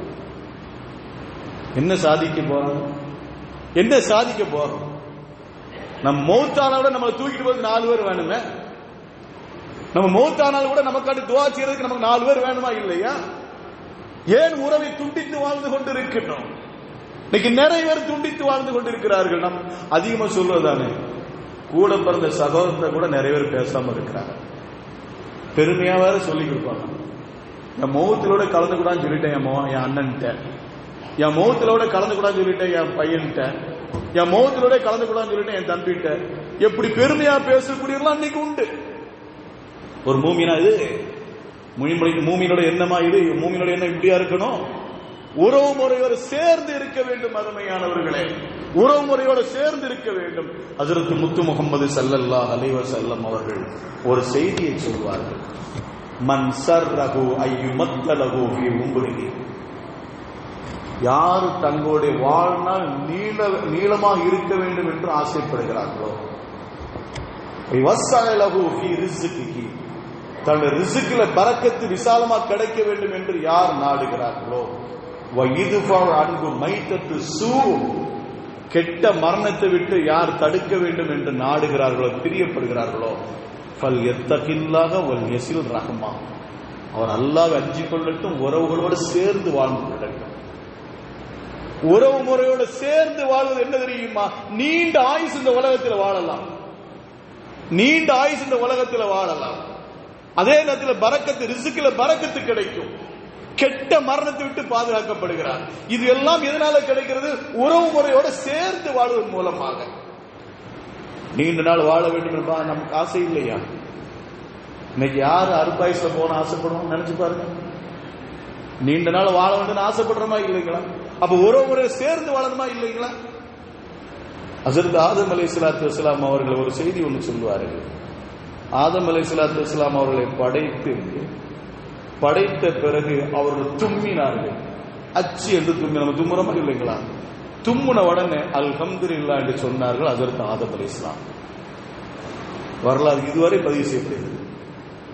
என்ன சாதிக்க போறோம்? என்ன சாதிக்க போறோம்? நம்ம மௌத்தான விட நம்மளை தூக்கிட்டு போது 4 பேர் வேணுமே. நம்ம மௌத்தானால் கூட நமக்காண்டி துவா செய்யறதுக்கு நமக்கு 4 பேர் வேணுமா இல்லையா? ஏன் உறவை துண்டித்து வாழ்ந்து கொண்டிருக்கிறோம்? இன்னைக்கு நிறைய பேர் துண்டித்து வாழ்ந்து கொண்டிருக்கிறார்கள். நம் அதிகமா சொல்வதானே, கூட பிறந்த சகோதரத்தை கூட நிறைய பேர் பேசாம இருக்கிறாங்க. பெருமையா வேற சொல்லி கொடுப்பாங்க. என் மௌத்திலோட கலந்து கூடான்னு சொல்லிட்டேன் என் அண்ணன்ட்ட, என் மௌத்திலோட கலந்து கூடான்னு சொல்லிட்டேன் என் பையன்கிட்ட, என் மௌத்திலோட கலந்து கூடான்னு சொல்லிட்டேன் என் தம்பிட்ட. எப்படி பெருமையா பேசக்கூடியவர்கள் அன்னைக்கு உண்டு. ஒரு மூமினா இது மூமினோட எண்ணமா? இது மூமினோட எண்ணம் இப்படியா இருக்கணும்? உறவு முறையோடு சேர்ந்து இருக்க வேண்டும். அருமையானவர்களே, உறவு முறையோடு சேர்ந்து இருக்க வேண்டும். ஹஜ்ரத் முத்து முஹம்மது ஸல்லல்லாஹு அலைஹி வஸல்லம் அவர்கள் ஒரு செய்தியை சொல்வார்கள். மன் சர்ரஹு அய்யுமத்தலஹு ஃபீ உம்ரிஹி, யார் தங்களுடைய வாழ்நாள் நீளமாக இருக்க வேண்டும் என்று ஆசைப்படுகிறார்களோ, வஸ்ஸலஹு ஃபீ ரிஸ்கிஹி, தன்னுடைய ரிஸ்கில பரக்கத்து விசாலமா கிடைக்க வேண்டும் என்று யார் நாடுகிறார்களோ, கெட்ட மரணத்தை விட்டு யார் தடுக்க வேண்டும் என்று நாடுகிறார்களோ, பிரியப்படுகிறார்களோ, அவர் அல்லாஹ்வை அஞ்சிக் கொள்ளட்டும், உறவுகளோடு சேர்ந்து வாழ்ந்து கொள்ளட்டும். உறவு முறையோடு சேர்ந்து வாழ்வது என்ன தெரியுமா? நீண்ட ஆயுசு இந்த உலகத்தில் வாழலாம், நீண்ட ஆயுசு இந்த உலகத்தில் வாழலாம். அதே நேரத்தில் பரக்கத்து, ரிஸ்கில பரக்கத்து கிடைக்கும். கெட்ட மரணத்தை விட்டு பாதுகாக்கப்படுகிறார். இது எல்லாம் எதனால கிடைக்கிறது? உறவு முறையோடு சேர்ந்து வாழ்வதன் மூலமாக. நீண்ட நாள் வாழ வேண்டும் என்பா நமக்கு ஆசை இல்லையா? இன்னைக்கு யாரு அறுப்பாயுசுல போன ஆசைப்படுவோம்? நினைச்சு பாருங்க. நீண்ட நாள் வாழ வேண்டும் ஆசைப்படுறோமா இல்லைங்களா? அப்ப உறவு முறையை சேர்ந்து வாழணுமா இல்லைங்களா? ஹஜ்ரத் ஆதம் அலைஹிஸ்ஸலாத்து வஸ்ஸலாம் அவர்கள் ஒரு செய்தி ஒன்று சொல்வார்கள். ஆதம் அலைஹிஸ்ஸலாத்து வஸ்ஸலாம் அவர்களை படைத்த பிறகு அவர்கள் தும்மினார்கள். அச்சு என்று தும்மி, நம்ம தும்முறமா இல்லைங்களா? தும்முன உடனே அல்ஹம்துலில்லாஹ் என்று சொன்னார்கள் ஹஜ்ரத் ஆதம் அலைஹிஸ்ஸலாம். வரலாறு இதுவரை பதிவு செய்யப்படுகிறது.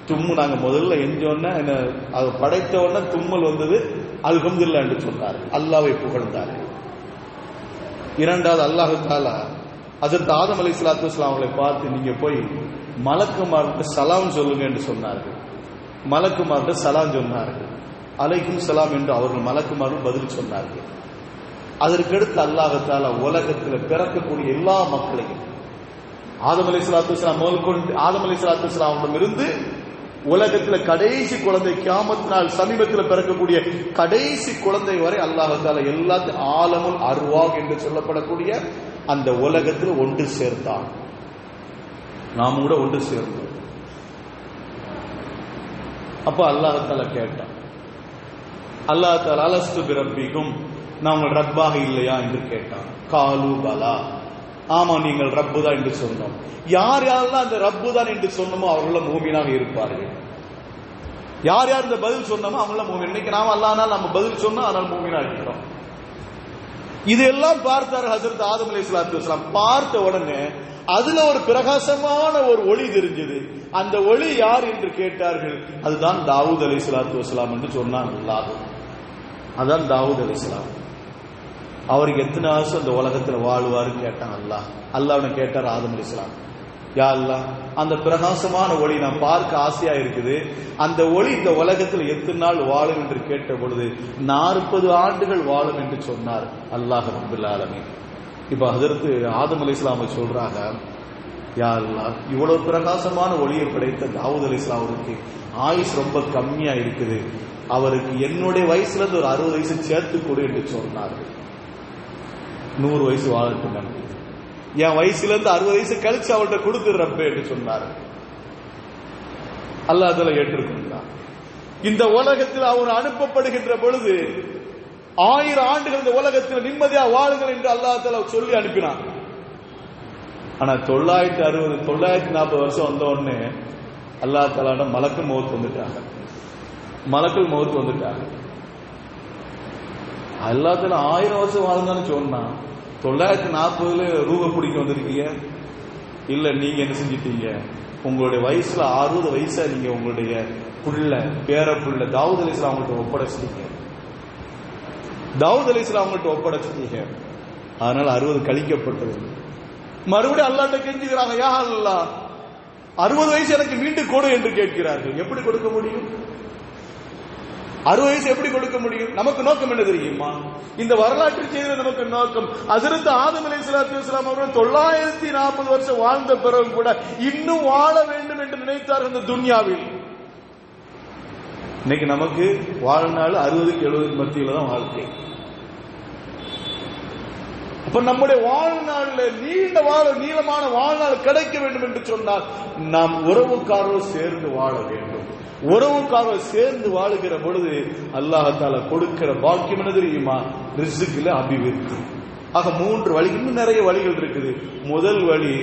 தும்முனாங்க. முதல்ல எஞ்சோன்னா அது படைத்த உடனே தும்மல் வந்தது, அல்ஹம்துலில்லாஹ் என்று சொன்னார்கள், அல்லாஹ்வை புகழ்ந்தார்கள். இரண்டாவது அல்லாஹ் தஆலா ஹஜ்ரத் ஆதம் அலைஹிஸ்ஸலாத்து வஸ்ஸலாம் அவர்களை பார்த்து, நீங்க போய் மலக்குமாருக்கு சலாம் சொல்லுங்க என்று சொன்னார்கள். மலக்குமார்கிட்ட சலாம் சொன்னார்கள். அலைக்கும் சலாம் என்று அவர்கள் மலக்குமாரும் பதில் சொன்னார்கள். அதற்கடுத்து அல்லாஹ் தஆலா உலகத்தில் பிறக்கக்கூடிய எல்லா மக்களையும் ஆதம் அலைஹிஸ்ஸலாத்து வஸ்ஸலாம் முதற்கொண்டு, ஆதம் அலைஹிஸ்ஸலாத்து வஸ்ஸலாம் இருந்து உலகத்தில் கடைசி குழந்தை, கியாமத் நாள் சமீபத்தில் பிறக்கக்கூடிய கடைசி குழந்தை வரை அல்லாஹ் தஆலா எல்லாத்தையும் ஆலமுல் அர்வாஹ் என்று சொல்லப்படக்கூடிய அந்த உலகத்தில் ஒன்று சேர்த்தான். நாம் கூட ஒன்று சேர்ந்தோம். அப்ப அல்லாஹ் தஆலா கேட்டான், அல்லாஹ் தஆலா அலஸ்து பிரப்பிக்கும், நான் உங்கள் ரப்பாக இல்லையா என்று கேட்டான். காலு பலா, ஆமா நீங்கள் ரப்பு தான் என்று சொன்னோம். யார் யாரெல்லாம் அந்த ரப்பு தான் என்று சொன்னோமோ அவர்கள மூமினாக இருப்பார்கள். யார் யார் இந்த பதில் சொன்னோமோ அவங்கள மூமின். இன்னைக்கு நாம அல்லாஹ்னால் நம்ம பதில் சொன்னோம், அதனால் மூமினா இருக்கிறோம். இதெல்லாம் பார்த்தார் ஹஜ்ரத் ஆதம் அலைஹிஸ்ஸலாத்து வஸ்ஸலாம். பார்த்த உடனே அதுல ஒரு பிரகாசமான ஒரு ஒளி தெரிஞ்சது. அந்த ஒளி யார் என்று கேட்டார்கள். அதுதான் தாவூத் அலைஹிஸ்ஸலாத்து வஸ்ஸலாம் என்று சொன்னான் அல்லாஹ். அதான் தாவூத் அலைஹிஸ்ஸலாம். அவருக்கு எத்தனை ஆசை அந்த உலகத்தில் வாழ்வாரு கேட்டான் அல்லாஹ். அல்லாஹ்வை கேட்டார் ஆதம் அலைஹிஸ்ஸலாம், யா அல்லாஹ், அந்த பிரகாசமான ஒளி நான் பார்க்க ஆசையா இருக்குது, அந்த ஒளி இந்த உலகத்தில் எத்தனை நாள் வாழும் என்று கேட்ட பொழுது 40 ஆண்டுகள் வாழும் என்று சொன்னார் அல்லாஹ் ரப்பல் ஆலமீன். இப்ப ஹஜரத் ஆதம் அலைஹிஸ்ஸலாம் சொல்றாங்க, யா அல்லாஹ், இவ்வளவு பிரகாசமான ஒளியை படைத்த தாவூத் அலைஹிஸ்ஸலாமுக்கு ஆயுஷ் ரொம்ப கம்மியா இருக்குது, அவருக்கு என்னுடைய வயசுல இருந்து ஒரு 60 வயசு சேர்த்து கொடு என்று சொன்னார்கள். 100 வயசு வாழட்டும், என் வயசுல இருந்து 60 வயசு கழிச்சு அவர்கிட்ட கொடுத்துடுறப்ப என்று சொன்னார்கள். அல்லாஹ் அதெல்லாம் ஏற்றுக்கொண்டார். இந்த உலகத்தில் அவர் அனுப்பப்படுகின்ற பொழுது 1000 ஆண்டுகள் இந்த உலகத்தில் நிம்மதியா வாழுங்கள் என்று அல்லாஹ் தஆலா சொல்லி அனுப்பினார். ஆனா 940 வருஷம் வந்த உடனே அல்லாஹ் தஆலா மலக்குல் மௌத் வந்துட்டாங்க. மலக்குல் மௌத் வந்துட்டாங்க. அல்லாஹ் தஆலா 1000 வருஷம் வாழ்ந்தான்னு சொன்னா 940 ரூப பிடிக்க வந்திருக்கீங்க. இல்ல, நீங்க என்ன செஞ்சிட்டீங்க, உங்களுடைய வயசுல 60 வயசா நீங்க உங்களுடைய புள்ள பேர புள்ள தாவூத் அலைஹிஸ்ஸலாம் அவங்கள்ட்ட ஒப்படைச்சிட்டீங்க. தாவூத் அலைஹிஸ்ஸலாம் அவங்கள்ட்ட ஒப்படைச்சிட்டீங்க. அதனால 60 கழிக்கப்பட்டது. மறுபடியும் அல்லாஹ்ட்ட கெஞ்சுகிறாங்க, யா அல்லாஹ், 60 வயசு எனக்கு மீண்டும் கொடு என்று கேட்கிறார்கள். எப்படி கொடுக்க முடியும்? 60 வயசு எப்படி கொடுக்க முடியும்? நமக்கு நோக்கம் என்ன தெரியுமா? இந்த வரலாற்று செய்தியில் நமக்கு நோக்கம், ஹஜ்ரத் ஆதம் அலைஹிஸ்ஸலாத்து வஸ்ஸலாம் அவர்கள் 940 வருஷம் வாழ்ந்த பிறகு கூட இன்னும் வாழ வேண்டும் என்று நினைத்தார்கள் இந்த துன்யாவில். இன்னைக்கு நமக்கு வாழ்நாள் 60க்கு 70 மத்தியில தான் வாழ்க்கை. அப்ப நம்முடைய வாழ்நாள்ல நீளமான வாழ்நாள் கிடைக்க வேண்டும் என்று சொன்னால் நாம் உறவுக்காரர்கள் சேர்ந்து வாழ வேண்டும். உறவுக்காரர்கள் சேர்ந்து வாழுகிற பொழுது அல்லாஹ் தஆலா கொடுக்கிற பாக்கியம் என்ன தெரியுமா? ரிஸ்க்ல அபிவிருத்தி. ஆக 3 வழி, இன்னும் நிறைய வழிகள் இருக்குது. முதல் வழி,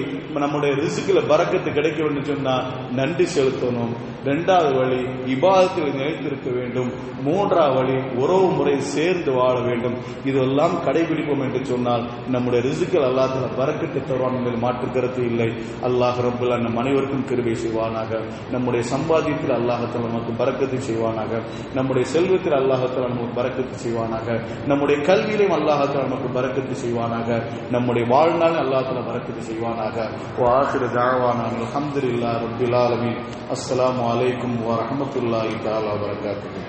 நம்முடைய ரிஸ்க்ல பரக்கத்து கிடைக்க வேண்டும் சொன்னா நன்றி செலுத்தணும். 2வது வழி, இபாதத்தில் நிலைத்திருக்க வேண்டும். 3வது வழி, உறவு முறை சேர்ந்து வாழ வேண்டும். இதெல்லாம் கடைபிடிப்போம் என்று சொன்னால் நம்முடைய ரிஸ்கில் அல்லாஹ் தஆலா பரக்கத்தை தருவான் என்பதில் மாற்று கருத்து இல்லை. அல்லாஹ் ரப்பல் ஆலமீன் நம் அனைவருக்கும் கிருபை செய்வானாக. நம்முடைய சம்பாதியத்தில் அல்லாஹ் தஆலா நமக்கு பரக்கத்தை செய்வானாக. நம்முடைய செல்வத்தில் அல்லாஹ் தஆலா நமக்கு பரக்கத்தை செய்வானாக. நம்முடைய கல்வியிலும் அல்லாஹ் தஆலா நமக்கு பரக்கத்தை செய்வானாக. நம்முடைய வாழ்நாளில் அல்லாஹ் தஆலா பரக்கத்தை செய்வானாக. வஆகிரு தஅவானா அல்ஹம்துலில்லாஹி ரப்பில் ஆலமீன். அஸ்ஸலாமு அலைக்கும் வரஹ்மத்துல்லாஹி தஆலா வபரகாத்துஹு.